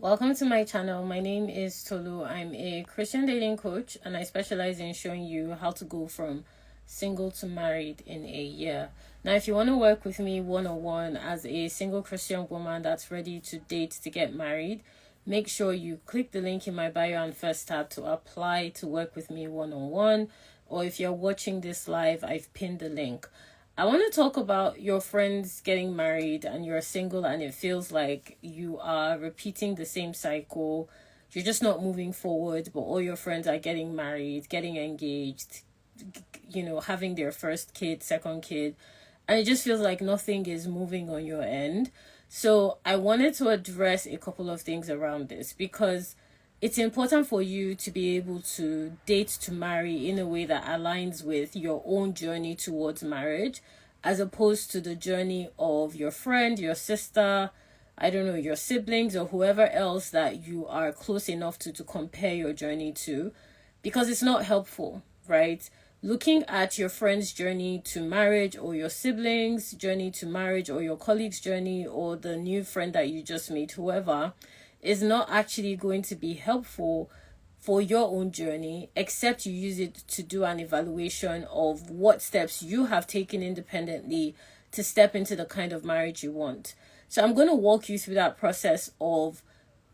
Welcome to my channel. My name is Tolu. I'm a Christian dating coach and I specialize in showing you how to go from single to married in a year. Now, if you want to work with me one-on-one as a single Christian woman that's ready to date to get married, make sure you click the link in my bio and first tab to apply to work with me one-on-one. Or if you're watching this live, I've pinned the link. I want to talk about your friends getting married and you're single and it feels like you are repeating the same cycle. You're just not moving forward, but all your friends are getting married, getting engaged, having their first kid, second kid, and it just feels like nothing is moving on your end. So I wanted to address a couple of things around this because it's important for you to be able to date to marry in a way that aligns with your own journey towards marriage, as opposed to the journey of your friend, your sister, I don't know, your siblings, or whoever else that you are close enough to compare your journey to, because it's not helpful, right? Looking at your friend's journey to marriage, or your siblings' journey to marriage, or your colleague's journey, or the new friend that you just made, whoever, is not actually going to be helpful for your own journey, except you use it to do an evaluation of what steps you have taken independently to step into the kind of marriage you want. So I'm going to walk you through that process of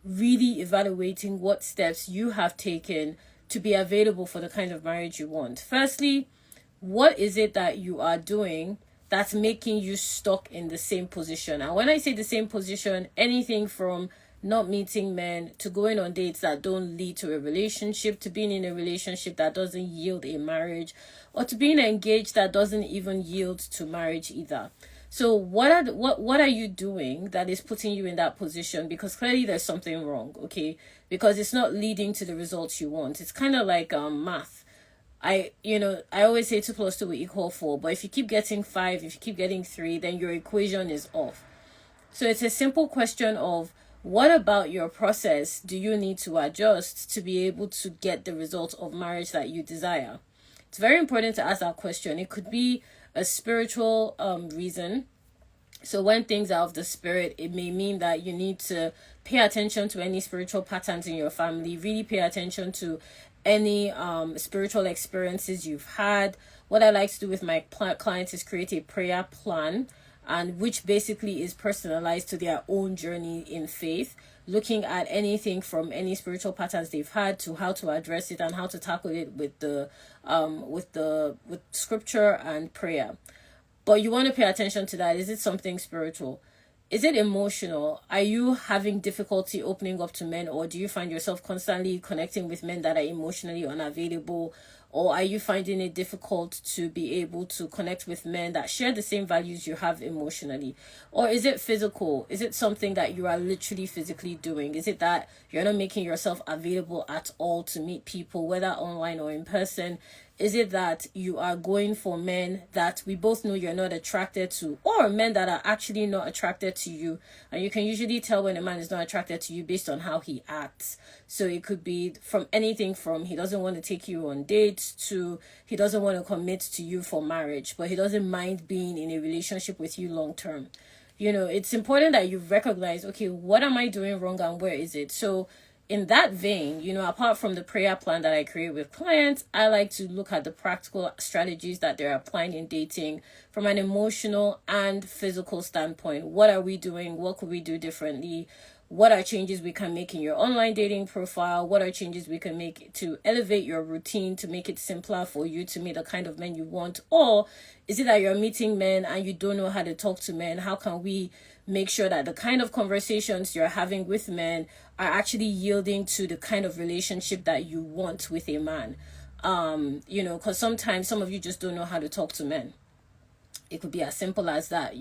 really evaluating what steps you have taken to be available for the kind of marriage you want. Firstly, what is it that you are doing that's making you stuck in the same position? And when I say the same position, anything from not meeting men to going on dates that don't lead to a relationship, to being in a relationship that doesn't yield a marriage, or to being engaged that doesn't even yield to marriage either. So what are you doing that is putting you in that position? Because clearly there's something wrong, okay? Because it's not leading to the results you want. It's kind of like math. I always say 2 plus 2 will equal 4, but if you keep getting 5, if you keep getting 3, then your equation is off. So it's a simple question of, what about your process do you need to adjust to be able to get the results of marriage that you desire? It's very important to ask that question. It could be a spiritual reason. So when things are of the spirit, it may mean that you need to pay attention to any spiritual patterns in your family, really pay attention to any spiritual experiences you've had. What I like to do with my clients is create a prayer plan, and which basically is personalized to their own journey in faith, looking at anything from any spiritual patterns they've had to how to address it and how to tackle it with scripture and prayer. But you want to pay attention to that. Is it something spiritual? Is it emotional? Are you having difficulty opening up to men, or do you find yourself constantly connecting with men that are emotionally unavailable? Or are you finding it difficult to be able to connect with men that share the same values you have emotionally? Or is it physical? Is it something that you are literally physically doing? Is it that you're not making yourself available at all to meet people, whether online or in person? Is it that you are going for men that we both know you're not attracted to, or men that are actually not attracted to you? And you can usually tell when a man is not attracted to you based on how he acts. So it could be from anything from he doesn't want to take you on dates to he doesn't want to commit to you for marriage, but he doesn't mind being in a relationship with you long term. It's important that you recognize, okay, what am I doing wrong and where is it? So in that vein, apart from the prayer plan that I create with clients, I like to look at the practical strategies that they're applying in dating from an emotional and physical standpoint. What are we doing? What could we do differently? What are changes we can make in your online dating profile? What are changes we can make to elevate your routine, to make it simpler for you to meet the kind of men you want? Or is it that you're meeting men and you don't know how to talk to men? How can we make sure that the kind of conversations you're having with men are actually yielding to the kind of relationship that you want with a man? Because sometimes some of you just don't know how to talk to men. It could be as simple as that.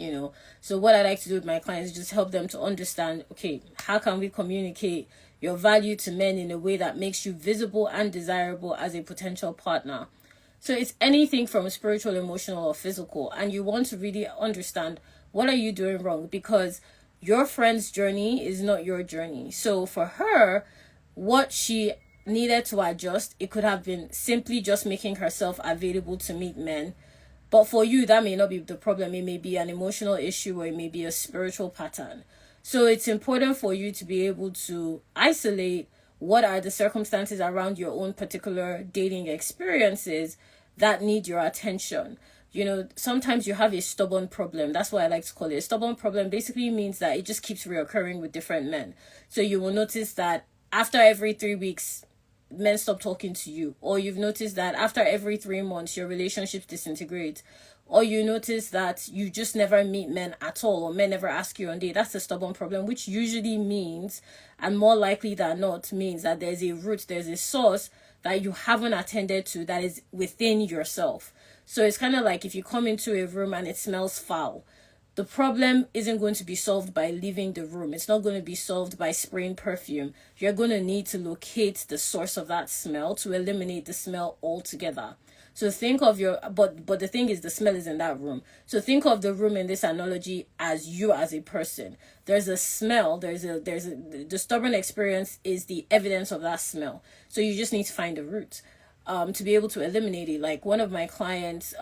So what I like to do with my clients is just help them to understand, okay, how can we communicate your value to men in a way that makes you visible and desirable as a potential partner? So it's anything from spiritual, emotional, or physical. And you want to really understand, what are you doing wrong? Because your friend's journey is not your journey. So for her, what she needed to adjust, it could have been simply just making herself available to meet men. But for you, that may not be the problem. It may be an emotional issue, or it may be a spiritual pattern. So it's important for you to be able to isolate what are the circumstances around your own particular dating experiences that need your attention. Sometimes you have a stubborn problem. That's what I like to call it. A stubborn problem basically means that it just keeps reoccurring with different men. So you will notice that after every 3 weeks, men stop talking to you, or you've noticed that after every 3 months your relationships disintegrate, or you notice that you just never meet men at all, or men never ask you on date. That's a stubborn problem, which usually means, and more likely than not means, that there's a root, there's a source that you haven't attended to that is within yourself. So it's kind of like if you come into a room and it smells foul, the problem isn't going to be solved by leaving the room. It's not going to be solved by spraying perfume. You're going to need to locate the source of that smell to eliminate the smell altogether. So think of but the thing is, the smell is in that room. So think of the room in this analogy as you as a person. There's a smell, the stubborn experience is the evidence of that smell. So you just need to find the root to be able to eliminate it. Like one of my clients,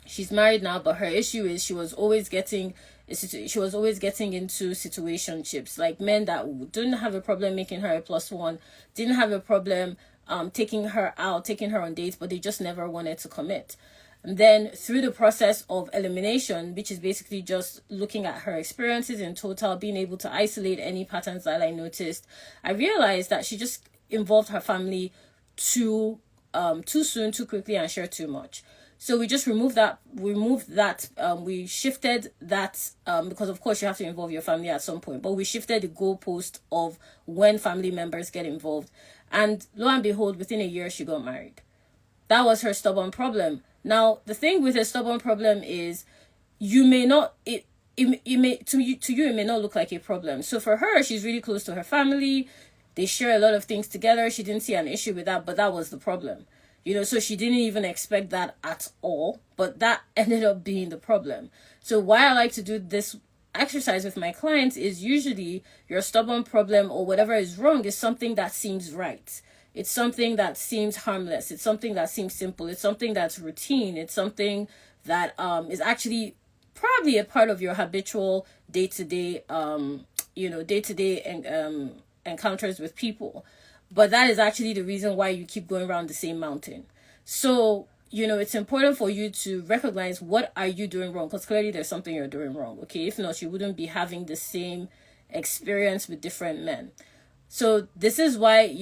she's married now, but her issue is she was always getting into situationships, like men that didn't have a problem making her a +1, didn't have a problem taking her out, taking her on dates, but they just never wanted to commit. And then through the process of elimination, which is basically just looking at her experiences in total, being able to isolate any patterns that I noticed, I realized that she just involved her family too soon, too quickly, and shared too much. So we just removed that. We shifted that because of course you have to involve your family at some point. But we shifted the goalpost of when family members get involved, and lo and behold, within a year she got married. That was her stubborn problem. Now the thing with a stubborn problem is you may not it may to you it may not look like a problem. So for her, she's really close to her family. They share a lot of things together. She didn't see an issue with that, but that was the problem. So she didn't even expect that at all, but that ended up being the problem. So why I like to do this exercise with my clients is usually your stubborn problem or whatever is wrong is something that seems right. It's something that seems harmless. It's something that seems simple. It's something that's routine. It's something that is actually probably a part of your habitual day-to-day encounters with people. But that is actually the reason why you keep going around the same mountain. So, it's important for you to recognize what are you doing wrong, because clearly there's something you're doing wrong, okay? If not, you wouldn't be having the same experience with different men. So this is why,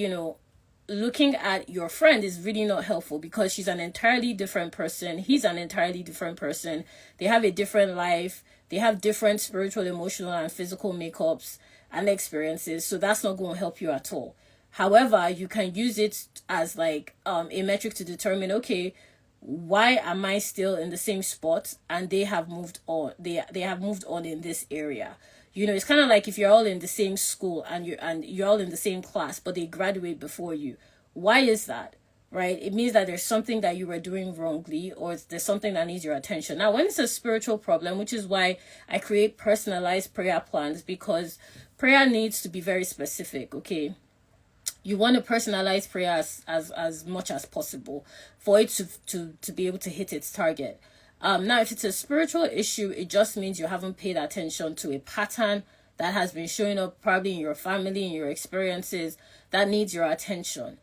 looking at your friend is really not helpful, because she's an entirely different person. He's an entirely different person. They have a different life. They have different spiritual, emotional, and physical makeups and experiences. So that's not going to help you at all. However, you can use it as like a metric to determine, okay, why am I still in the same spot and they have moved on? They have moved on in this area. It's kind of like if you're all in the same school and you're all in the same class, but they graduate before you. Why is that? Right? It means that there's something that you were doing wrongly, or there's something that needs your attention. Now, when it's a spiritual problem, which is why I create personalized prayer plans, because prayer needs to be very specific, okay? You want to personalize prayer as much as possible for it to be able to hit its target. Now, if it's a spiritual issue, it just means you haven't paid attention to a pattern that has been showing up probably in your family, in your experiences, that needs your attention.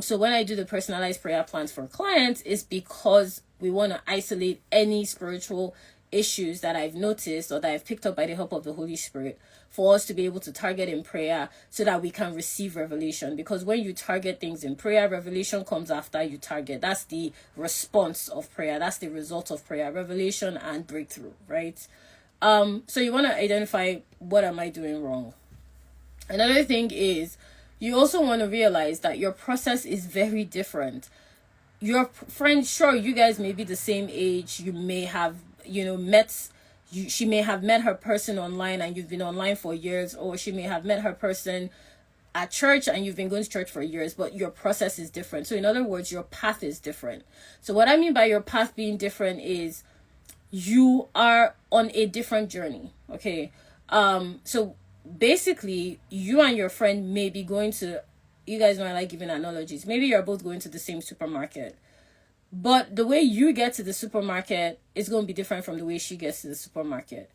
So when I do the personalized prayer plans for clients, it's because we want to isolate any spiritual issues that I've noticed or that I've picked up by the help of the Holy Spirit, for us to be able to target in prayer so that we can receive revelation. Because when you target things in prayer, revelation comes after you target. That's the response of prayer. That's the result of prayer, revelation and breakthrough, right? So you want to identify, what am I doing wrong? Another thing is, you also want to realize that your process is very different. Your friend, sure, you guys may be the same age. You may have, she may have met her person online and you've been online for years, or she may have met her person at church and you've been going to church for years, but your process is different. So in other words, your path is different. So what I mean by your path being different is you are on a different journey, okay? So basically, you and your friend may be going to, you guys know I like giving analogies. Maybe you're both going to the same supermarket, but the way you get to the supermarket is going to be different from the way she gets to the supermarket.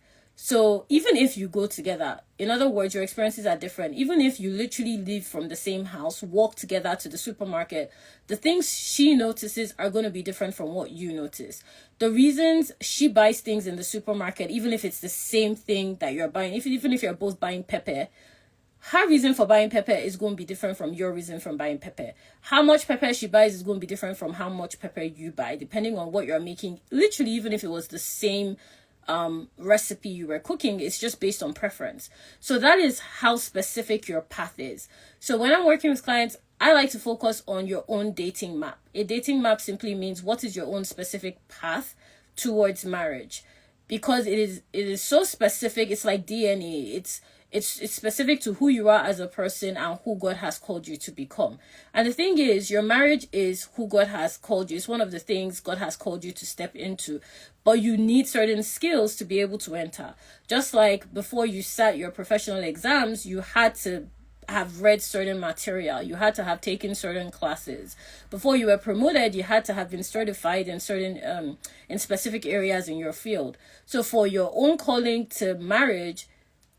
So even if you go together, in other words, your experiences are different. Even if you literally live from the same house, walk together to the supermarket, the things she notices are going to be different from what you notice. The reasons she buys things in the supermarket, even if it's the same thing that you're buying, even if you're both buying pepper, her reason for buying pepper is going to be different from your reason from buying pepper. How much pepper she buys is going to be different from how much pepper you buy, depending on what you're making. Literally, even if it was the same recipe you were cooking, it's just based on preference. So that is how specific your path is. So when I'm working with clients, I like to focus on your own dating map. A dating map simply means what is your own specific path towards marriage, because it is so specific. It's like DNA. It's specific to who you are as a person and who God has called you to become. And the thing is, your marriage is who God has called you. It's one of the things God has called you to step into. But you need certain skills to be able to enter. Just like before you sat your professional exams, you had to have read certain material. You had to have taken certain classes. Before you were promoted, you had to have been certified in certain in specific areas in your field. So for your own calling to marriage,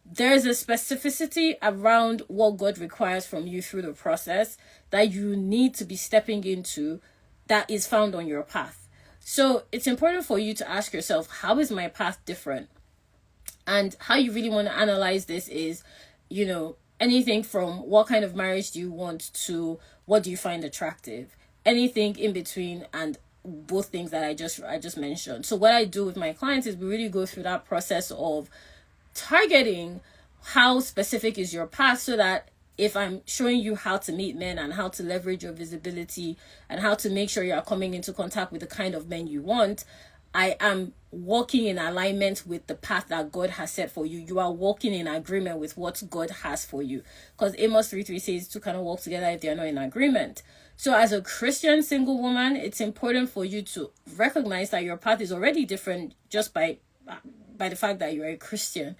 there's a specificity around what God requires from you through the process that you need to be stepping into that is found on your path. So it's important for you to ask yourself, how is my path different? And how you really want to analyze this is, anything from what kind of marriage do you want to what do you find attractive? Anything in between, and both things that I just mentioned. So what I do with my clients is we really go through that process of targeting how specific is your path, so that if I'm showing you how to meet men and how to leverage your visibility and how to make sure you're coming into contact with the kind of men you want, I am walking in alignment with the path that God has set for you. You are walking in agreement with what God has for you. Because Amos 3:3 says two cannot walk together if they are not in agreement. So as a Christian single woman, it's important for you to recognize that your path is already different just by the fact that you're a Christian.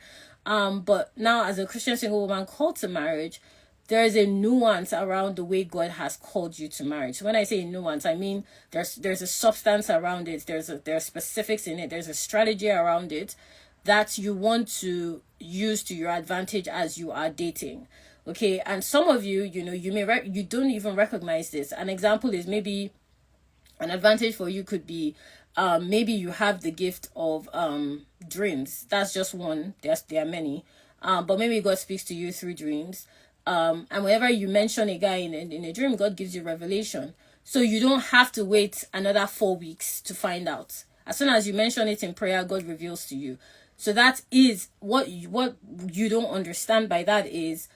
But now as a Christian single woman called to marriage, there is a nuance around the way God has called you to marriage. So when I say nuance, I mean there's a substance around it. There are specifics in it. There's a strategy around it that you want to use to your advantage as you are dating. Okay, and some of you, you don't even recognize this. An example is maybe an advantage for you could be maybe you have the gift of dreams. That's just one. There are many. But maybe God speaks to you through dreams. And whenever you mention a guy in a dream, God gives you revelation. So you don't have to wait another 4 weeks to find out. As soon as you mention it in prayer, God reveals to you. So that is what you don't understand by that is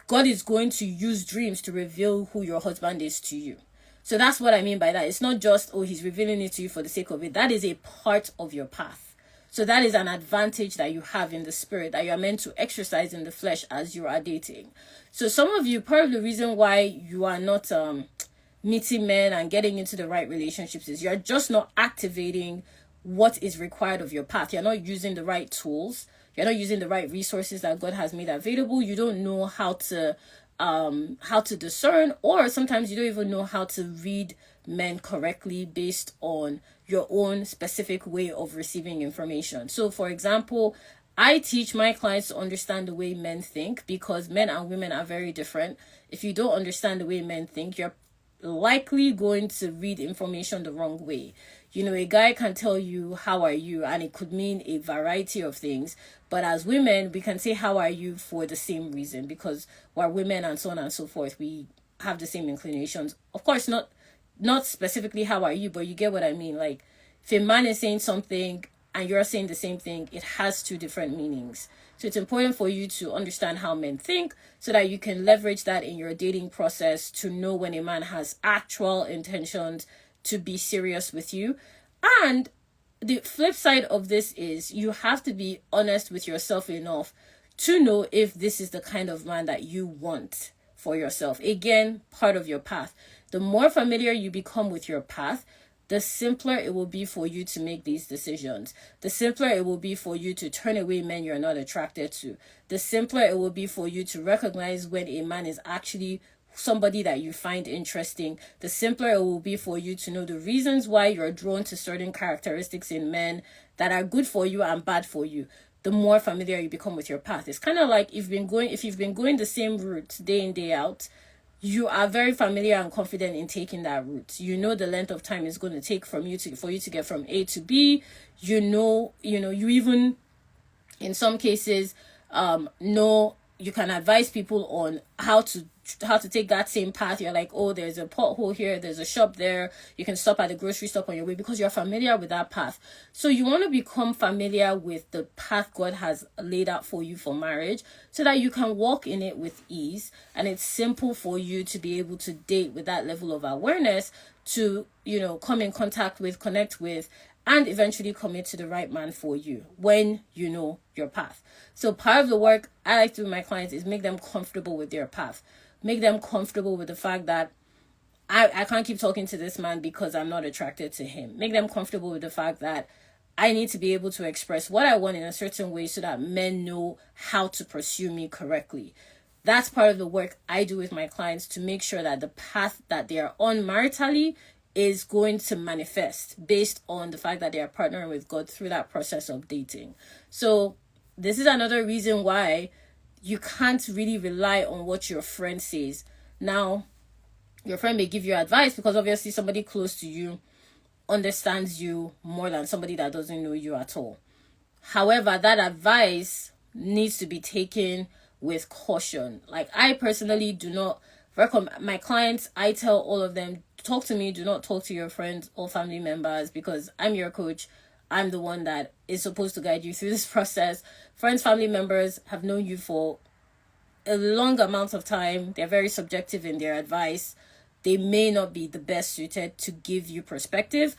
God is going to use dreams to reveal who your husband is to you. So that's what I mean by that. It's not just, he's revealing it to you for the sake of it. That is a part of your path. So that is an advantage that you have in the spirit that you are meant to exercise in the flesh as you are dating. So some of you, part of the reason why you are not meeting men and getting into the right relationships is you're just not activating what is required of your path. You're not using the right tools. You're not using the right resources that God has made available. You don't know how to discern, or sometimes you don't even know how to read men correctly based on your own specific way of receiving information. So for example, I teach my clients to understand the way men think, because men and women are very different. If you don't understand the way men think, you're likely going to read information the wrong way. A guy can tell you, how are you? And it could mean a variety of things. But as women, we can say, how are you for the same reason, because we're women and so on and so forth. We have the same inclinations. Of course, not specifically how are you, but you get what I mean. Like if a man is saying something and you're saying the same thing, it has two different meanings. So it's important for you to understand how men think so that you can leverage that in your dating process to know when a man has actual intentions to be serious with you. And the flip side of this is you have to be honest with yourself enough to know if this is the kind of man that you want for yourself. Again, part of your path. The more familiar you become with your path, the simpler it will be for you to make these decisions. The simpler it will be for you to turn away men you're not attracted to. The simpler it will be for you to recognize when a man is actually somebody that you find interesting. The simpler it will be for you to know the reasons why you're drawn to certain characteristics in men that are good for you and bad for you. the more familiar you become with your path. It's kind of like if you've been going the same route day in, day out, you are very familiar and confident in taking that route. You know the length of time it's going to take for you to get from A to B. You even in some cases know, you can advise people on how to take that same path. You're like, oh, there's a pothole here, there's a shop there, you can stop at the grocery stop on your way, because you're familiar with that path. So you want to become familiar with the path God has laid out for you for marriage, so that you can walk in it with ease, and it's simple for you to be able to date with that level of awareness, to come in contact with, connect with, and eventually commit to the right man for you when you know your path. So part of the work I like to do with my clients is make them comfortable with their path. Make them comfortable with the fact that I can't keep talking to this man because I'm not attracted to him. Make them comfortable with the fact that I need to be able to express what I want in a certain way, so that men know how to pursue me correctly. That's part of the work I do with my clients, to make sure that the path that they are on maritally is going to manifest based on the fact that they are partnering with God through that process of dating. So this is another reason why you can't really rely on what your friend says. Now, your friend may give you advice because obviously somebody close to you understands you more than somebody that doesn't know you at all. However, that advice needs to be taken with caution. Like, I personally do not recommend my clients, I tell all of them, talk to me, do not talk to your friends or family members, because I'm your coach. I'm the one that is supposed to guide you through this process. Friends, family members have known you for a long amount of time. They're very subjective in their advice. They may not be the best suited to give you perspective.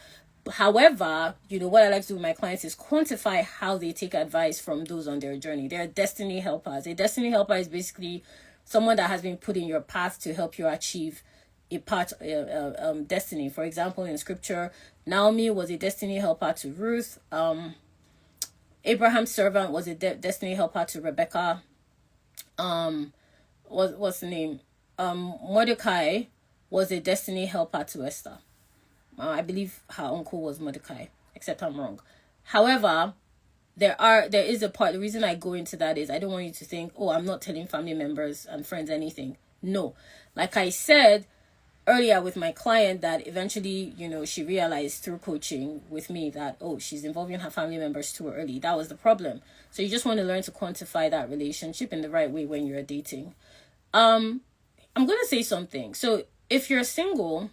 However, what I like to do with my clients is quantify how they take advice from those on their journey. They're destiny helpers. A destiny helper is basically someone that has been put in your path to help you achieve a part destiny. For example, in scripture, Naomi was a destiny helper to Ruth. Abraham's servant was a destiny helper to Rebecca. What's the name? Mordecai was a destiny helper to Esther. I believe her uncle was Mordecai, except I'm wrong. However, there is a part. The reason I go into that is I don't want you to think, oh, I'm not telling family members and friends anything. No, like I said earlier with my client, that eventually, she realized through coaching with me that, oh, she's involving her family members too early. That was the problem. So you just want to learn to quantify that relationship in the right way when you're dating. I'm going to say something. So if you're single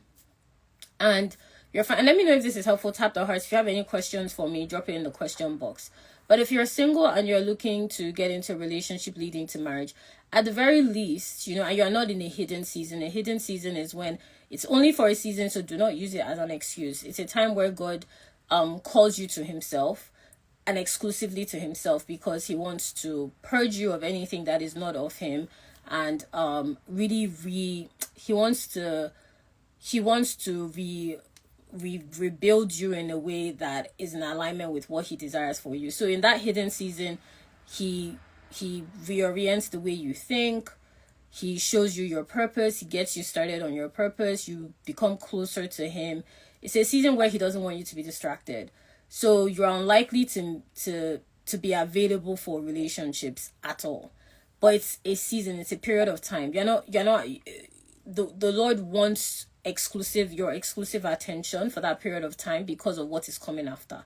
and you're fine, and let me know if this is helpful, tap the hearts. If you have any questions for me, drop it in the question box. But if you're single and you're looking to get into a relationship leading to marriage, at the very least, and you're not in a hidden season. A hidden season is when it's only for a season, so do not use it as an excuse. It's a time where God calls you to himself, and exclusively to himself, because he wants to purge you of anything that is not of him, and he wants to rebuild you in a way that is in alignment with what he desires for you. So in that hidden season, he reorients the way you think. He shows you your purpose. He gets you started on your purpose. You become closer to him. It's a season where he doesn't want you to be distracted. So you're unlikely to be available for relationships at all. But it's a season. It's a period of time. You're not. The Lord wants your exclusive attention for that period of time because of what is coming after,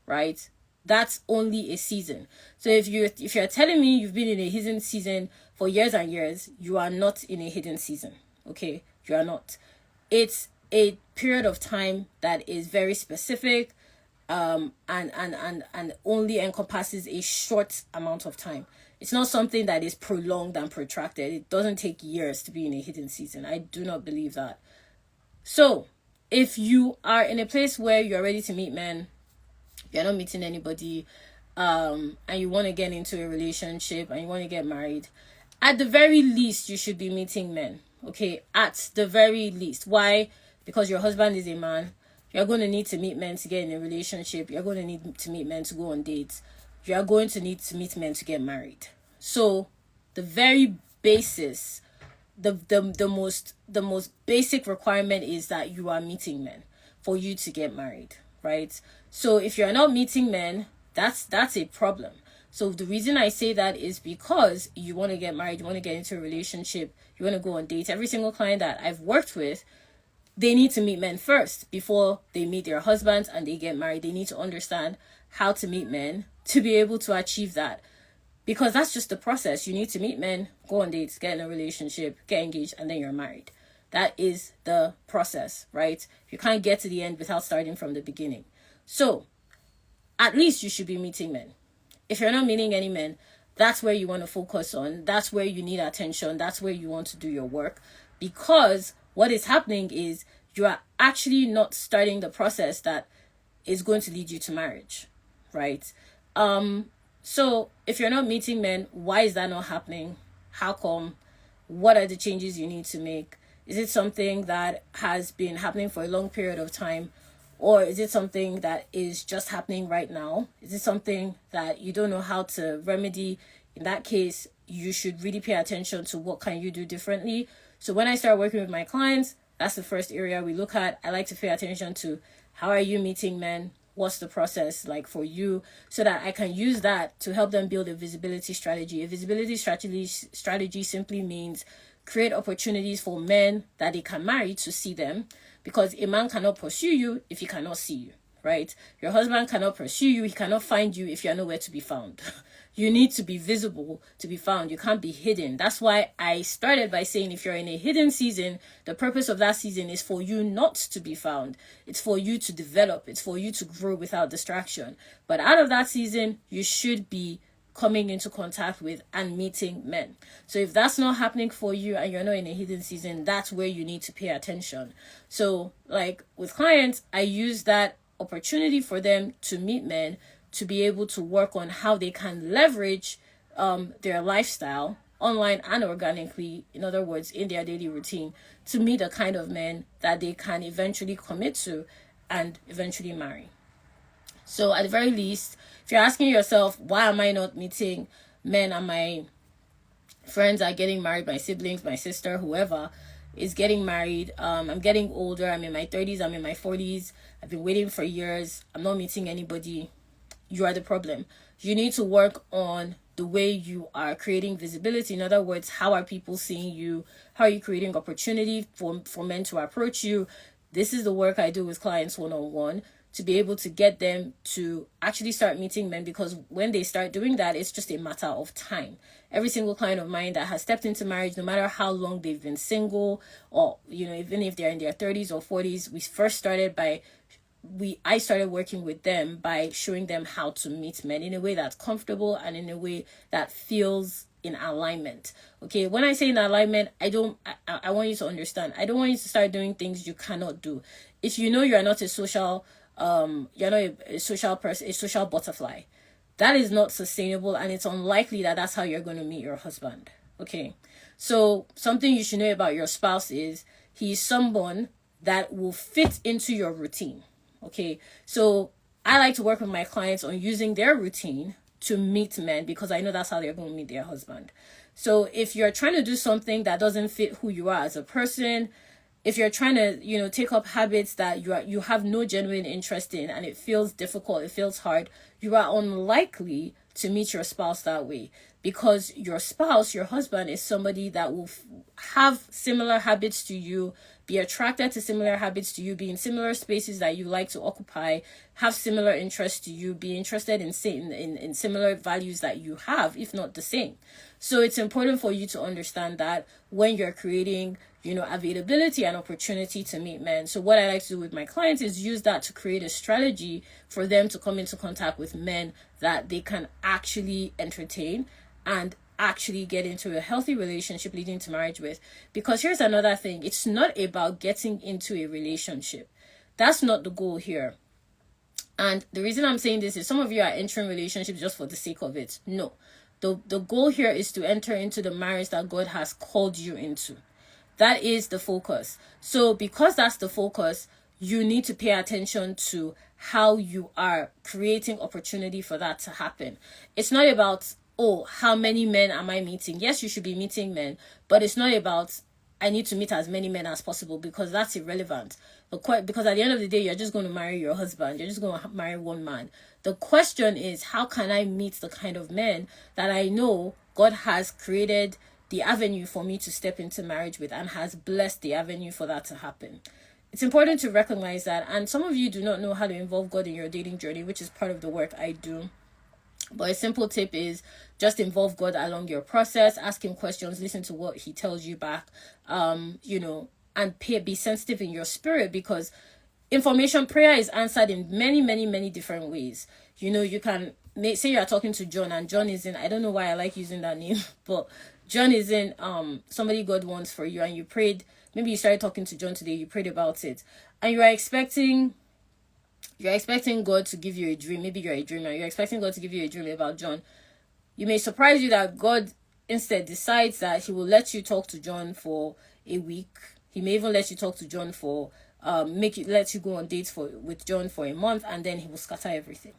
right? That's only a season. So if you're telling me you've been in a hidden season for years and years, you are not in a hidden season. Okay, you are not. It's a period of time that is very specific, and only encompasses a short amount of time. It's not something that is prolonged and protracted. It doesn't take years to be in a hidden season. I do not believe that. So if you are in a place where you're ready to meet men, you're not meeting anybody, and you want to get into a relationship and you want to get married, at the very least, you should be meeting men. Okay, at the very least. Why? Because your husband is a man. You're going to need to meet men to get in a relationship. You're going to need to meet men to go on dates. You're going to need to meet men to get married. So the very basis, the most basic requirement is that you are meeting men for you to get married, right? So if you're not meeting men, that's a problem. So the reason I say that is because you want to get married, you want to get into a relationship, you want to go on dates. Every single client that I've worked with, they need to meet men first before they meet their husbands and they get married. They need to understand how to meet men to be able to achieve that. Because that's just the process. You need to meet men, go on dates, get in a relationship, get engaged, and then you're married. That is the process, right? You can't get to the end without starting from the beginning. So, at least you should be meeting men. If you're not meeting any men, that's where you want to focus on. That's where you need attention. That's where you want to do your work. Because what is happening is you are actually not starting the process that is going to lead you to marriage, right? So if you're not meeting men, why is that not happening? How come? What are the changes you need to make? Is it something that has been happening for a long period of time? Or is it something that is just happening right now? Is it something that you don't know how to remedy? In that case, you should really pay attention to what can you do differently. So when I start working with my clients, that's the first area we look at. I like to pay attention to how are you meeting men? What's the process like for you, so that I can use that to help them build a visibility strategy. A visibility strategy simply means create opportunities for men that they can marry to see them, because a man cannot pursue you if he cannot see you, right? Your husband cannot pursue you, he cannot find you if you're nowhere to be found. You need to be visible to be found. You can't be hidden. That's why I started by saying if you're in a hidden season, the purpose of that season is for you not to be found. It's for you to develop. It's for you to grow without distraction. But out of that season, you should be coming into contact with and meeting men. So if that's not happening for you and you're not in a hidden season, that's where you need to pay attention. So like with clients, I use that opportunity for them to meet men to be able to work on how they can leverage their lifestyle online and organically, in other words, in their daily routine, to meet the kind of men that they can eventually commit to and eventually marry. So at the very least, if you're asking yourself, why am I not meeting men and my friends are getting married, my siblings, my sister, whoever is getting married, I'm getting older, I'm in my 30s, I'm in my 40s, I've been waiting for years, I'm not meeting anybody, you are the problem. You need to work on the way you are creating visibility. In other words, how are people seeing you? How are you creating opportunity for men to approach you? This is the work I do with clients one-on-one, to be able to get them to actually start meeting men, because when they start doing that, it's just a matter of time. Every single client of mine that has stepped into marriage, no matter how long they've been single, or even if they're in their 30s or 40s, we first started by I started working with them by showing them how to meet men in a way that's comfortable and in a way that feels in alignment. Okay, when I say in alignment, I want you to understand, I don't want you to start doing things you cannot do. If you know you're not a social you're not a social person, a social butterfly, that is not sustainable, and it's unlikely that that's how you're going to meet your husband. Okay, so something you should know about your spouse is he's someone that will fit into your routine. Okay, so I like to work with my clients on using their routine to meet men, because I know that's how they're going to meet their husband. So if you're trying to do something that doesn't fit who you are as a person, if you're trying to, take up habits that you have no genuine interest in, and it feels difficult, it feels hard, you are unlikely to meet your spouse that way, because your spouse, your husband, is somebody that will have similar habits to you, be attracted to similar habits to you, be in similar spaces that you like to occupy, have similar interests to you, be interested in similar values that you have, if not the same. So it's important for you to understand that when you're creating, availability and opportunity to meet men. So what I like to do with my clients is use that to create a strategy for them to come into contact with men that they can actually entertain and actually get into a healthy relationship leading to marriage with. Because here's another thing, it's not about getting into a relationship. That's not the goal here. And the reason I'm saying this is some of you are entering relationships just for the sake of it. No, the goal here is to enter into the marriage that God has called you into. That is the focus. So because that's the focus, you need to pay attention to how you are creating opportunity for that to happen. It's not about, how many men am I meeting? Yes, you should be meeting men, but it's not about, I need to meet as many men as possible, because that's irrelevant. Because at the end of the day, you're just going to marry your husband. You're just going to marry one man. The question is, how can I meet the kind of men that I know God has created the avenue for me to step into marriage with and has blessed the avenue for that to happen? It's important to recognize that. And some of you do not know how to involve God in your dating journey, which is part of the work I do. But a simple tip is just involve God along your process, ask him questions, listen to what he tells you back, and be sensitive in your spirit, because prayer is answered in many, many, many different ways. You can say you are talking to John, and John is in, I don't know why I like using that name, but John is in somebody God wants for you, and you prayed, maybe you started talking to John today, you prayed about it, and you're expecting God to give you a dream. Maybe you're a dreamer. You're expecting God to give you a dream about John. You may surprise you that God instead decides that he will let you talk to John for a week. He may even let you talk to John for let you go on dates with John for a month, and then he will scatter everything.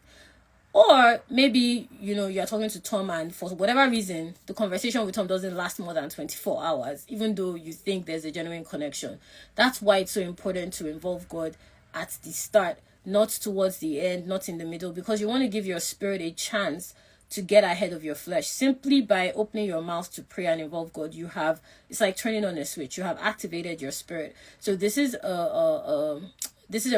Or maybe you're talking to Tom, and for whatever reason the conversation with Tom doesn't last more than 24 hours, even though you think there's a genuine connection. That's why it's so important to involve God at the start, not towards the end, not in the middle, because you want to give your spirit a chance to get ahead of your flesh. Simply by opening your mouth to pray and involve God, it's like turning on a switch. You have activated your spirit. So this is a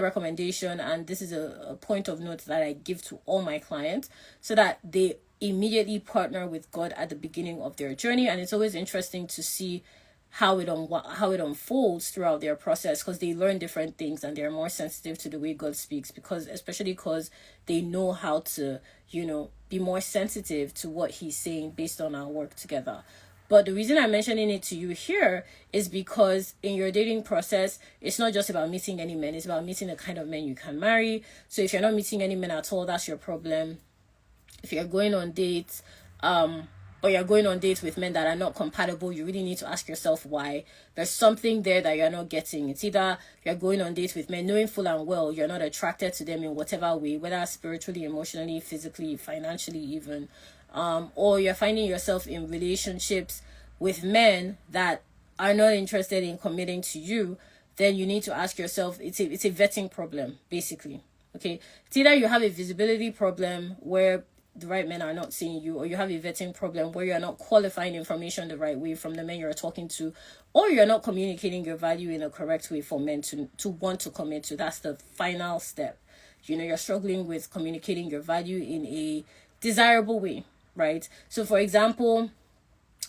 recommendation, and this is a point of note that I give to all my clients, so that they immediately partner with God at the beginning of their journey. And it's always interesting to see how it unfolds throughout their process, because they learn different things and they're more sensitive to the way God speaks, especially because they know how to be more sensitive to what he's saying based on our work together. But the reason I'm mentioning it to you here is because in your dating process, it's not just about meeting any men, it's about meeting the kind of men you can marry. So if you're not meeting any men at all, that's your problem. If you're going on dates or you're going on dates with men that are not compatible, you really need to ask yourself why. There's something there that you're not getting. It's either you're going on dates with men knowing full and well you're not attracted to them in whatever way, whether spiritually, emotionally, physically, financially even, or you're finding yourself in relationships with men that are not interested in committing to you. Then you need to ask yourself, it's a vetting problem, basically. Okay, it's either you have a visibility problem where the right men are not seeing you, or you have a vetting problem where you're not qualifying information the right way from the men you're talking to, or you're not communicating your value in a correct way for men to want to commit to. That's the final step. You're struggling with communicating your value in a desirable way, right? So for example,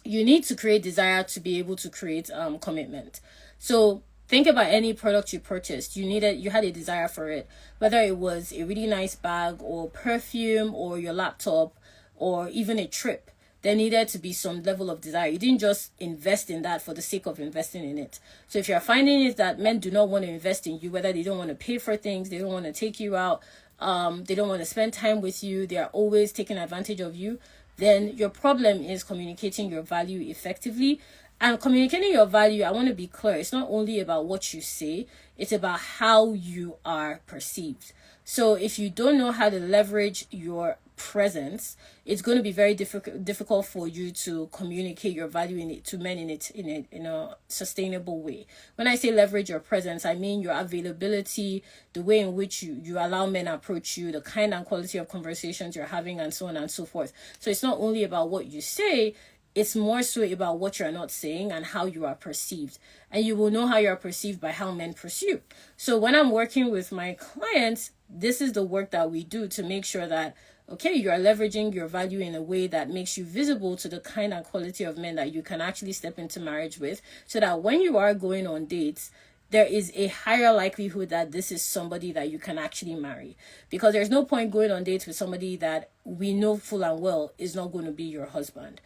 you need to create desire to be able to create commitment. So think about any product you purchased. You had a desire for it, whether it was a really nice bag or perfume or your laptop or even a trip. There needed to be some level of desire. You didn't just invest in that for the sake of investing in it. So if you're finding it that men do not want to invest in you, whether they don't want to pay for things, they don't want to take you out, they don't want to spend time with you, they are always taking advantage of you, then your problem is communicating your value effectively. And communicating your value, I want to be clear, it's not only about what you say, it's about how you are perceived. So if you don't know how to leverage your presence, it's going to be very difficult for you to communicate your value to men in a sustainable way. When I say leverage your presence, I mean your availability, the way in which you allow men approach you, the kind and quality of conversations you're having, and so on and so forth. So it's not only about what you say, it's more so about what you're not saying and how you are perceived. And you will know how you're perceived by how men pursue. So when I'm working with my clients, this is the work that we do to make sure that, okay, you are leveraging your value in a way that makes you visible to the kind and quality of men that you can actually step into marriage with, so that when you are going on dates, there is a higher likelihood that this is somebody that you can actually marry. Because there's no point going on dates with somebody that we know full and well is not going to be your husband.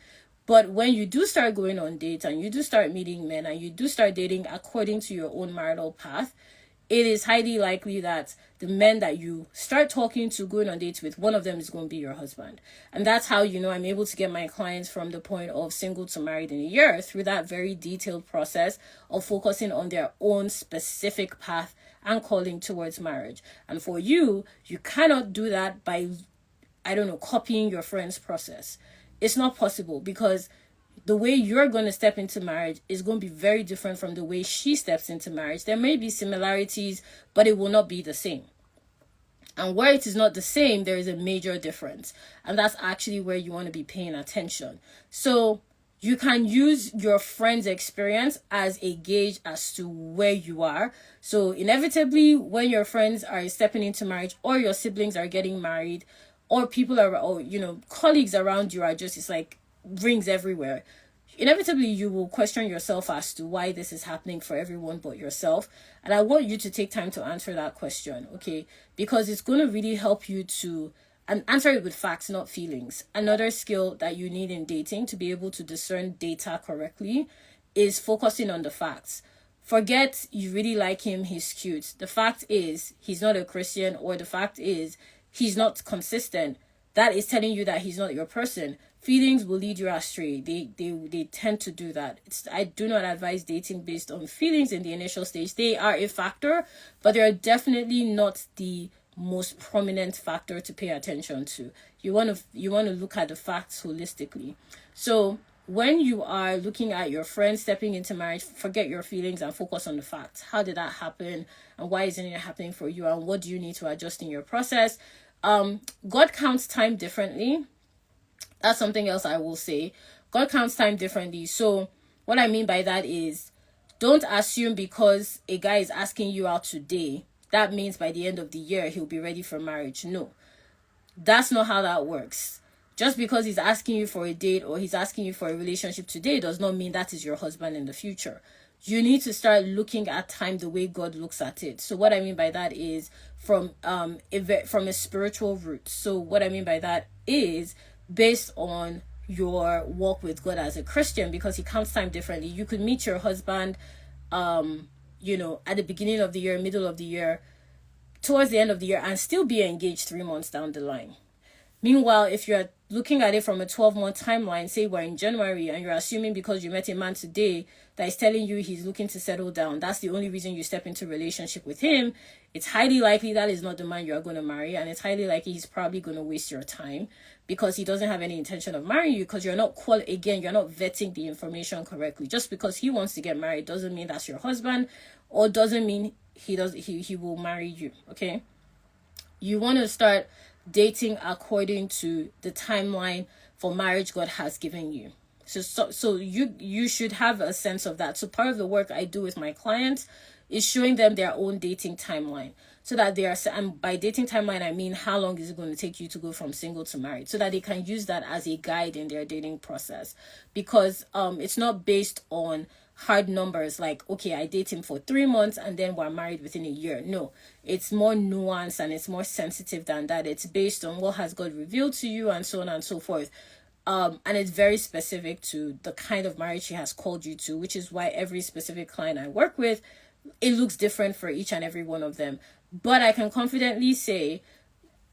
But when you do start going on dates and you do start meeting men and you do start dating according to your own marital path, it is highly likely that the men that you start talking to, going on dates with, one of them is going to be your husband. And that's how, I'm able to get my clients from the point of single to married in a year, through that very detailed process of focusing on their own specific path and calling towards marriage. And for you, you cannot do that by, copying your friend's process. It's not possible, because the way you're going to step into marriage is going to be very different from the way she steps into marriage. There may be similarities, but it will not be the same. And where it is not the same, there is a major difference. And that's actually where you want to be paying attention. So you can use your friend's experience as a gauge as to where you are. So inevitably, when your friends are stepping into marriage, or your siblings are getting married, or people are, or, colleagues around you are just, it's like rings everywhere. Inevitably, you will question yourself as to why this is happening for everyone but yourself. And I want you to take time to answer that question, okay? Because it's going to really help you to and answer it with facts, not feelings. Another skill that you need in dating to be able to discern data correctly is focusing on the facts. Forget you really like him, he's cute. The fact is he's not a Christian, or the fact is he's not consistent. That is telling you that he's not your person. Feelings will lead you astray. They tend to do that. I do not advise dating based on feelings in the initial stage. They are a factor, but they are definitely not the most prominent factor to pay attention to. You want to look at the facts holistically. So when you are looking at your friend stepping into marriage, forget your feelings and focus on the facts. How did that happen, and why isn't it happening for you, and what do you need to adjust in your process? God counts time differently. That's something else I will say. God counts time differently. So what I mean by that is, don't assume because a guy is asking you out today, that means by the end of the year he'll be ready for marriage. No, that's not how that works. Just because he's asking you for a date or he's asking you for a relationship today does not mean that is your husband in the future. You need to start looking at time the way God looks at it. So what I mean by that is from a spiritual root. So what I mean by that is based on your walk with God as a Christian, because he counts time differently. You could meet your husband at the beginning of the year, middle of the year, towards the end of the year, and still be engaged 3 months down the line. Meanwhile, if you're looking at it from a 12-month timeline, say we're in January, and you're assuming because you met a man today that is telling you he's looking to settle down, that's the only reason you step into a relationship with him, it's highly likely that is not the man you're going to marry, and it's highly likely he's probably going to waste your time because he doesn't have any intention of marrying you, because you're not you're not vetting the information correctly. Just because he wants to get married doesn't mean that's your husband, or doesn't mean he will marry you, okay? You want to start dating according to the timeline for marriage God has given you. So you should have a sense of that. So part of the work I do with my clients is showing them their own dating timeline, so that they are, and by dating timeline I mean how long is it going to take you to go from single to married, so that they can use that as a guide in their dating process. Because it's not based on hard numbers like, okay, I date him for 3 months and then we're married within a year. No, it's more nuanced and it's more sensitive than that. It's based on what has God revealed to you, and so on and so forth. And it's very specific to the kind of marriage he has called you to, which is why every specific client I work with, it looks different for each and every one of them. But I can confidently say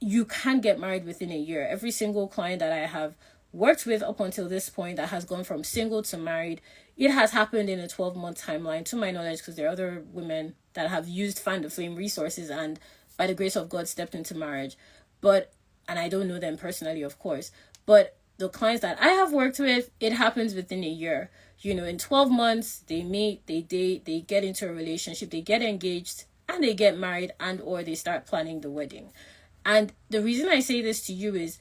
you can get married within a year. Every single client that I have worked with up until this point that has gone from single to married, it has happened in a 12-month timeline, to my knowledge, because there are other women that have used Fan the Flame resources and by the grace of God stepped into marriage. And I don't know them personally, of course, but the clients that I have worked with, it happens within a year. In 12 months, they meet, they date, they get into a relationship, they get engaged, and they get married, and or they start planning the wedding. And the reason I say this to you is,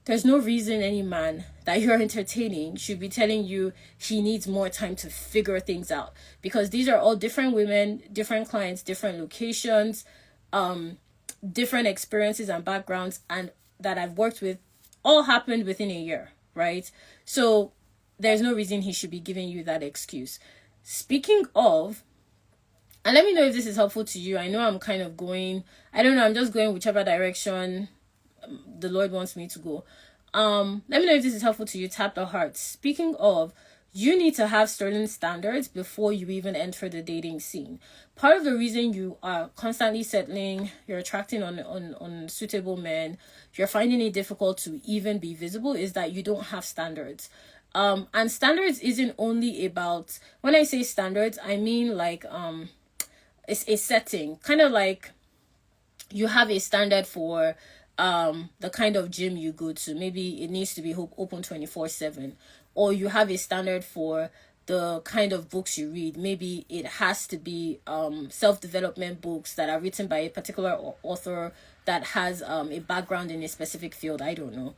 there's no reason any man that you're entertaining should be telling you he needs more time to figure things out, because these are all different women, different clients, different locations, different experiences and backgrounds, and that I've worked with, all happened within a year, right? So there's no reason he should be giving you that excuse. Speaking of, and let me know if this is helpful to you. I know I'm kind of going, I'm just going whichever direction the Lord wants me to go. Let me know if this is helpful to you. Tap the heart. Speaking of, you need to have certain standards before you even enter the dating scene. Part of the reason you are constantly settling, you're attracting on suitable men, you're finding it difficult to even be visible, is that you don't have standards. And standards isn't only about, when I say standards, I mean like it's a setting, kind of like you have a standard for the kind of gym you go to. Maybe it needs to be open 24/7, or you have a standard for the kind of books you read. Maybe it has to be self-development books that are written by a particular author that has a background in a specific field. I don't know.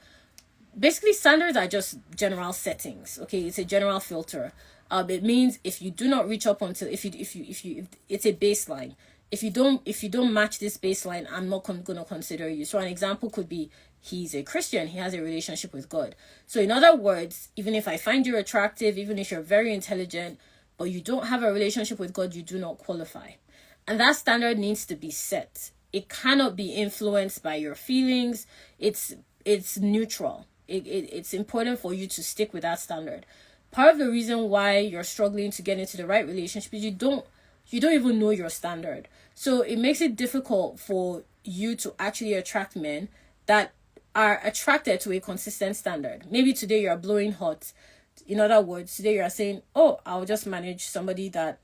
Basically, standards are just general settings. Okay, it's a general filter. It means if you do not reach up until if it's a baseline. If you don't match this baseline, I'm not gonna consider you. So an example could be, he's a Christian, he has a relationship with God. So in other words, even if I find you attractive, even if you're very intelligent, but you don't have a relationship with God, you do not qualify. And that standard needs to be set. It cannot be influenced by your feelings. It's neutral. It's important for you to stick with that standard. Part of the reason why you're struggling to get into the right relationship is you don't even know your standard. So it makes it difficult for you to actually attract men that are attracted to a consistent standard. Maybe today you're blowing hot. In other words, today you're saying, oh, I'll just manage somebody that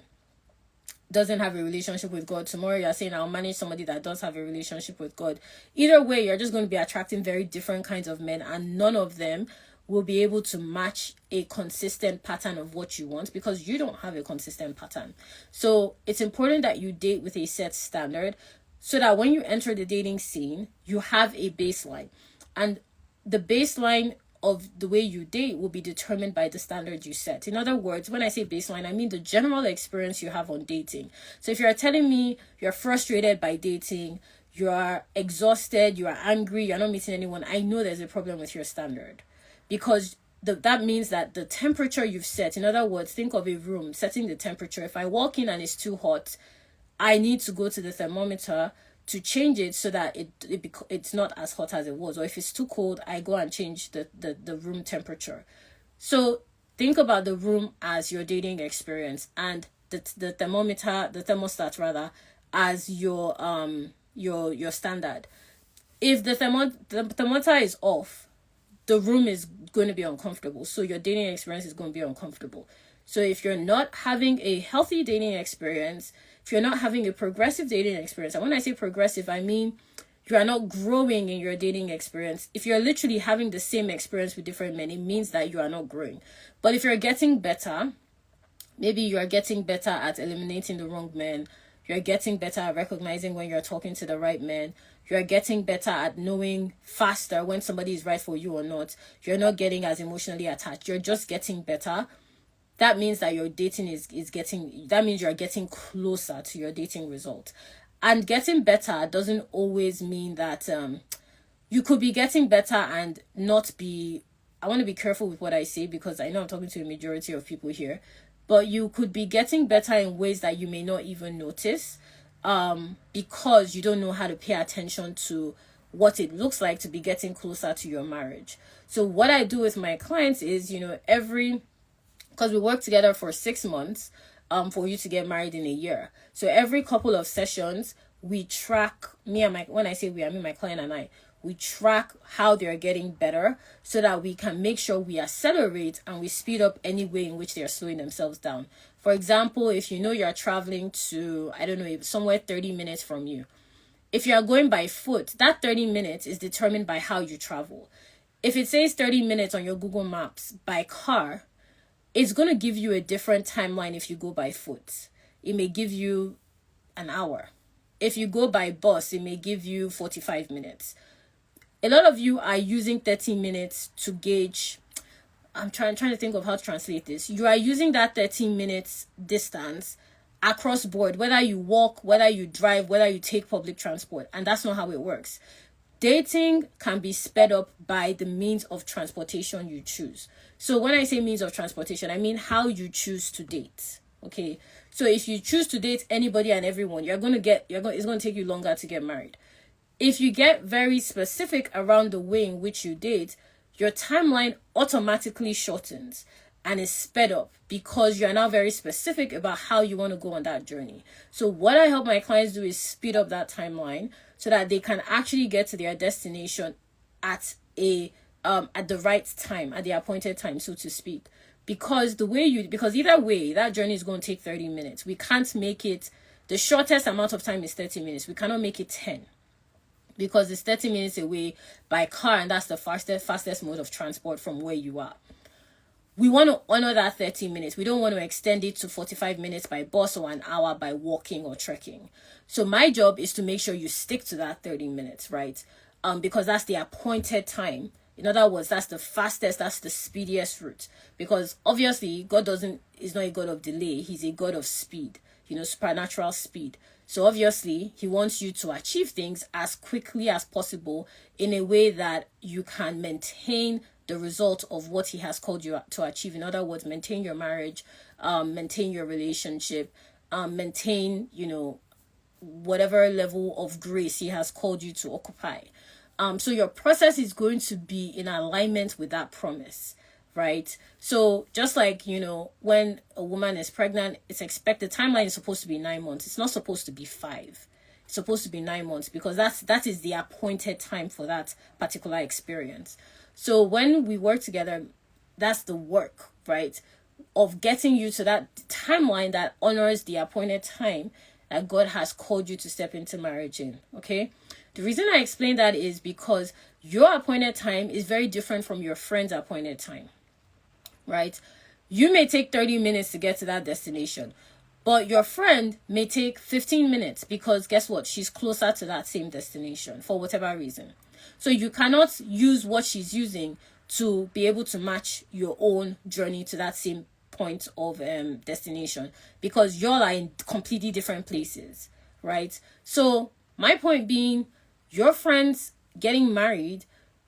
doesn't have a relationship with God. Tomorrow you're saying, I'll manage somebody that does have a relationship with God. Either way, you're just going to be attracting very different kinds of men, and none of them will be able to match a consistent pattern of what you want, because you don't have a consistent pattern. So it's important that you date with a set standard, so that when you enter the dating scene, you have a baseline. And the baseline of the way you date will be determined by the standard you set. In other words, when I say baseline, I mean the general experience you have on dating. So if you're telling me you're frustrated by dating, you are exhausted, you are angry, you're not meeting anyone, I know there's a problem with your standard. Because that means that the temperature you've set, in other words, think of a room, setting the temperature. If I walk in and it's too hot, I need to go to the thermometer to change it so that it's not as hot as it was. Or if it's too cold, I go and change the room temperature. So think about the room as your dating experience, and the thermostat rather, as your standard. If the thermometer is off, the room is going to be uncomfortable. So your dating experience is going to be uncomfortable. So if you're not having a healthy dating experience, if you're not having a progressive dating experience, and when I say progressive, I mean you are not growing in your dating experience. If you're literally having the same experience with different men, it means that you are not growing. But if you're getting better, maybe you are getting better at eliminating the wrong men, you're getting better at recognizing when you're talking to the right men, you're getting better at knowing faster when somebody is right for you or not, you're not getting as emotionally attached, you're just getting better, that means that your dating that means you're getting closer to your dating result. And getting better doesn't always mean that you could be getting better and not be, I want to be careful with what I say, because I know I'm talking to a majority of people here, but you could be getting better in ways that you may not even notice, because you don't know how to pay attention to what it looks like to be getting closer to your marriage. So what I do with my clients is, because we work together for 6 months, for you to get married in a year. So every couple of sessions, we track, when I say we, I mean my client and I, we track how they're getting better, so that we can make sure we accelerate and we speed up any way in which they're slowing themselves down. For example, if you know you're traveling to, I don't know, somewhere 30 minutes from you, if you're going by foot, that 30 minutes is determined by how you travel. If it says 30 minutes on your Google Maps by car, it's going to give you a different timeline if you go by foot. It may give you an hour. If you go by bus, it may give you 45 minutes. A lot of you are using 30 minutes to gauge. I'm trying to think of how to translate this. You are using that 30 minutes distance across board, whether you walk, whether you drive, whether you take public transport. And that's not how it works. Dating can be sped up by the means of transportation you choose. So when I say means of transportation, I mean how you choose to date. Okay. So if you choose to date anybody and everyone, it's going to take you longer to get married. If you get very specific around the way in which you date, your timeline automatically shortens and is sped up, because you're now very specific about how you want to go on that journey. So what I help my clients do is speed up that timeline so that they can actually get to their destination at the right time, at the appointed time, so to speak. Because either way, that journey is going to take 30 minutes. We can't make it, the shortest amount of time is 30 minutes. We cannot make it 10. Because it's 30 minutes away by car, and that's the fastest mode of transport from where you are. we want to honor that 30 minutes. We don't want to extend it to 45 minutes by bus or an hour by walking or trekking. So my job is to make sure you stick to that 30 minutes, right? Because that's the appointed time. In other words, that's the fastest, that's the speediest route. Because obviously, God is not a God of delay. He's a God of speed, supernatural speed. So obviously, he wants you to achieve things as quickly as possible in a way that you can maintain the result of what he has called you to achieve. In other words, maintain your marriage, maintain your relationship, maintain, whatever level of grace he has called you to occupy. So your process is going to be in alignment with that promise, right? So just like, when a woman is pregnant, it's expected, the timeline is supposed to be 9 months. It's not supposed to be 5. It's supposed to be 9 months because that is the appointed time for that particular experience. So when we work together, that's the work, right, of getting you to that timeline that honors the appointed time that God has called you to step into marriage in, okay? The reason I explain that is because your appointed time is very different from your friend's appointed time, right? You may take 30 minutes to get to that destination, but your friend may take 15 minutes because guess what? She's closer to that same destination for whatever reason. So you cannot use what she's using to be able to match your own journey to that same point of destination because y'all are in completely different places, right? So my point being, your friends getting married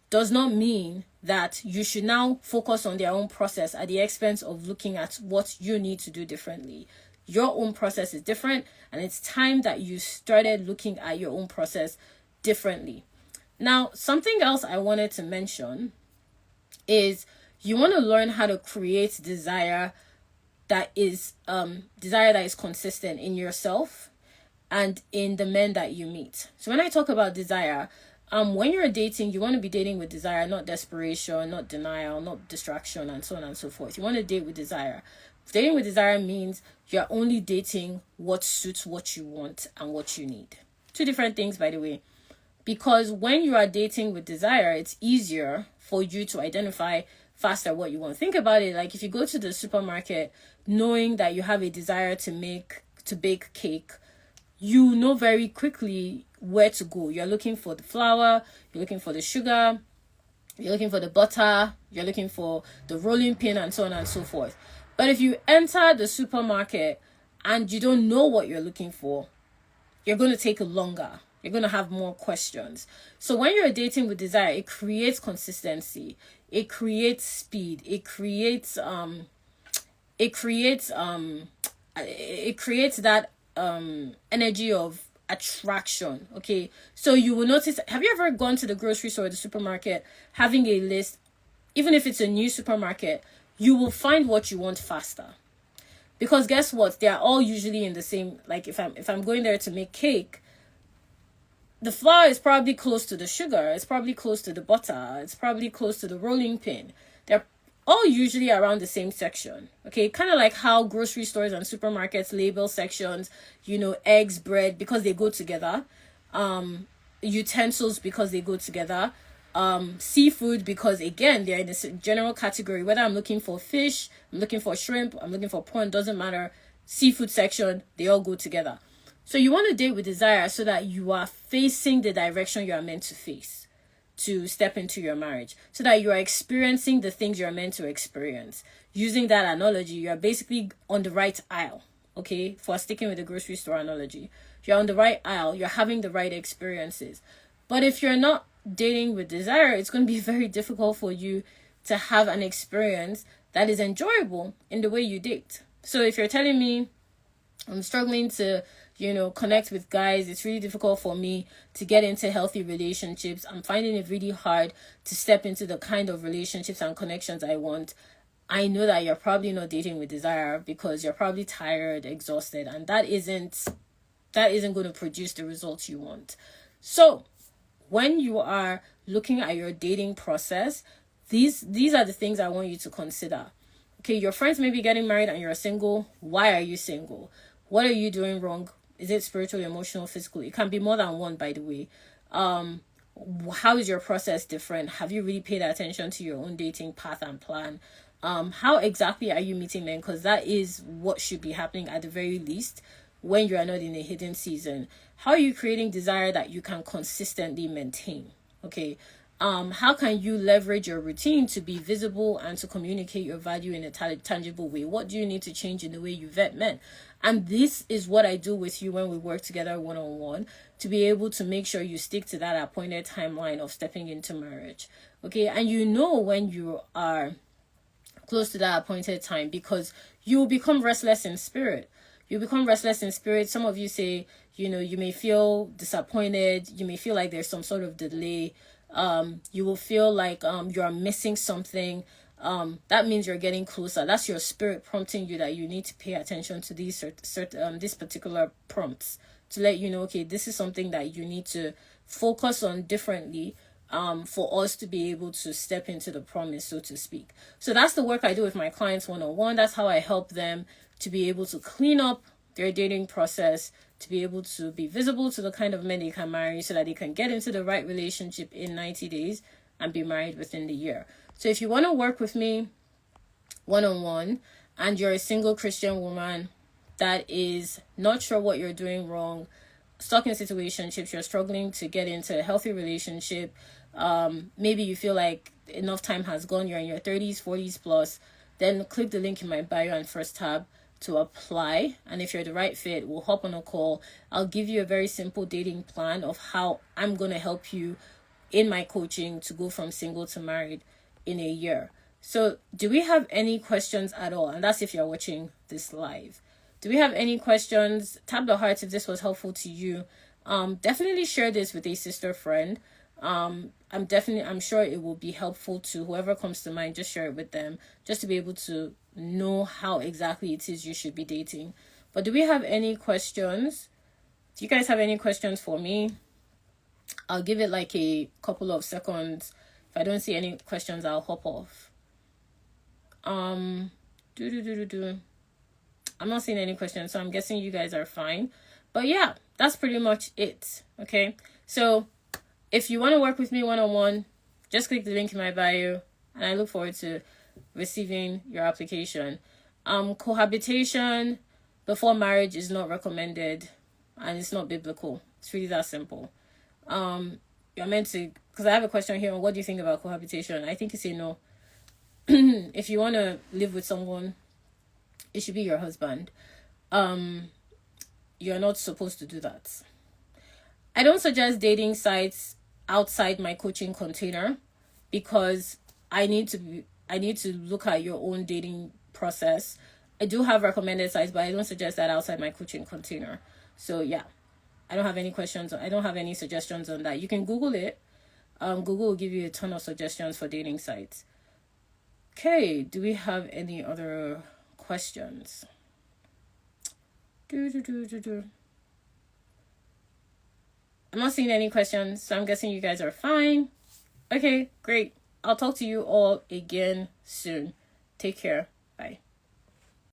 does not mean that you should now focus on their own process at the expense of looking at what you need to do differently. Your own process is different, and it's time that you started looking at your own process differently. Now, something else I wanted to mention is you want to learn how to create desire that is consistent in yourself and in the men that you meet. So when I talk about desire, when you're dating, you want to be dating with desire, not desperation, not denial, not distraction, and so on and so forth. You want to date with desire. Dating with desire means you're only dating what suits what you want and what you need. Two different things, by the way. Because when you are dating with desire, it's easier for you to identify faster what you want. Think about it, like if you go to the supermarket knowing that you have a desire to bake cake, you know very quickly where to go. You're looking for the flour, you're looking for the sugar, you're looking for the butter, you're looking for the rolling pin, and so on and so forth. But if you enter the supermarket and you don't know what you're looking for, you're going to take longer. You're going to have more questions. So when you're dating with desire, it creates consistency. It creates speed. It creates that energy of attraction. Okay. So you will notice, have you ever gone to the grocery store or the supermarket having a list? Even if it's a new supermarket, you will find what you want faster. Because guess what? They are all usually in the same, like if I'm going there to make cake, the flour is probably close to the sugar. It's probably close to the butter. It's probably close to the rolling pin. They're all usually around the same section. Okay, kind of like how grocery stores and supermarkets label sections, eggs, bread, because they go together. Utensils, because they go together. Seafood, because again, they're in a general category. Whether I'm looking for fish, I'm looking for shrimp, I'm looking for prawn, doesn't matter. Seafood section, they all go together. So you want to date with desire so that you are facing the direction you are meant to face to step into your marriage, so that you are experiencing the things you're meant to experience. Using that analogy, you're basically on the right aisle, okay? For sticking with the grocery store analogy, you're on the right aisle, you're having the right experiences. But if you're not dating with desire, it's going to be very difficult for you to have an experience that is enjoyable in the way you date. So if you're telling me I'm struggling to connect with guys, it's really difficult for me to get into healthy relationships, I'm finding it really hard to step into the kind of relationships and connections I want, I know that you're probably not dating with desire, because you're probably tired, exhausted, and that isn't going to produce the results you want. So when you are looking at your dating process, these are the things I want you to consider. Okay, your friends may be getting married and you're single. Why are you single? What are you doing wrong? Is it spiritual, emotional, physical? It can be more than one, by the way. How is your process different? Have you really paid attention to your own dating path and plan? how exactly are you meeting them? Because that is what should be happening at the very least when you are not in a hidden season. How are you creating desire that you can consistently maintain? Okay. How can you leverage your routine to be visible and to communicate your value in a tangible way? What do you need to change in the way you vet men? And this is what I do with you when we work together one-on-one, to be able to make sure you stick to that appointed timeline of stepping into marriage. Okay. And you know when you are close to that appointed time, because you will become restless in spirit. You become restless in spirit. Some of you say, you may feel disappointed. You may feel like there's some sort of delay. You will feel like you are missing something. That means you're getting closer. That's your spirit prompting you that you need to pay attention to these these particular prompts, to let you know, okay, this is something that you need to focus on differently, for us to be able to step into the promise, so to speak. So that's the work I do with my clients one-on-one. That's how I help them to be able to clean up their dating process, to be able to be visible to the kind of men they can marry, so that they can get into the right relationship in 90 days and be married within the year. So if you want to work with me one-on-one and you're a single Christian woman that is not sure what you're doing wrong, stuck in situationships, you're struggling to get into a healthy relationship, maybe you feel like enough time has gone, you're in your 30s, 40s plus, then click the link in my bio and first tab to apply. And if you're the right fit, we'll hop on a call. I'll give you a very simple dating plan of how I'm going to help you in my coaching to go from single to married in a year. So do we have any questions at all? And that's if you're watching this live. Do we have any questions? Tap the hearts if this was helpful to you. Definitely share this with a sister friend. I'm sure it will be helpful to whoever comes to mind. Just share it with them, just to be able to know how exactly it is you should be dating. But do we have any questions? Do you guys have any questions for me? I'll give it like a couple of seconds. If I don't see any questions, I'll hop off. I'm not seeing any questions, so I'm guessing you guys are fine. But yeah, that's pretty much it. Okay, so if you want to work with me one-on-one, just click the link in my bio, and I look forward to receiving your application. Cohabitation before marriage is not recommended, and it's not biblical. It's really that simple. You're meant to, because I have a question here on what do you think about cohabitation. I think you say no. If you want to live with someone, it should be your husband. You're not supposed to do that. I don't suggest dating sites outside my coaching container, because I need to look at your own dating process. I do have recommended sites, but I don't suggest that outside my coaching container. So yeah, I don't have any questions. I don't have any suggestions on that. You can Google it. Google will give you a ton of suggestions for dating sites. Okay, do we have any other questions? I'm not seeing any questions, so I'm guessing you guys are fine. Okay, great. I'll talk to you all again soon. Take care.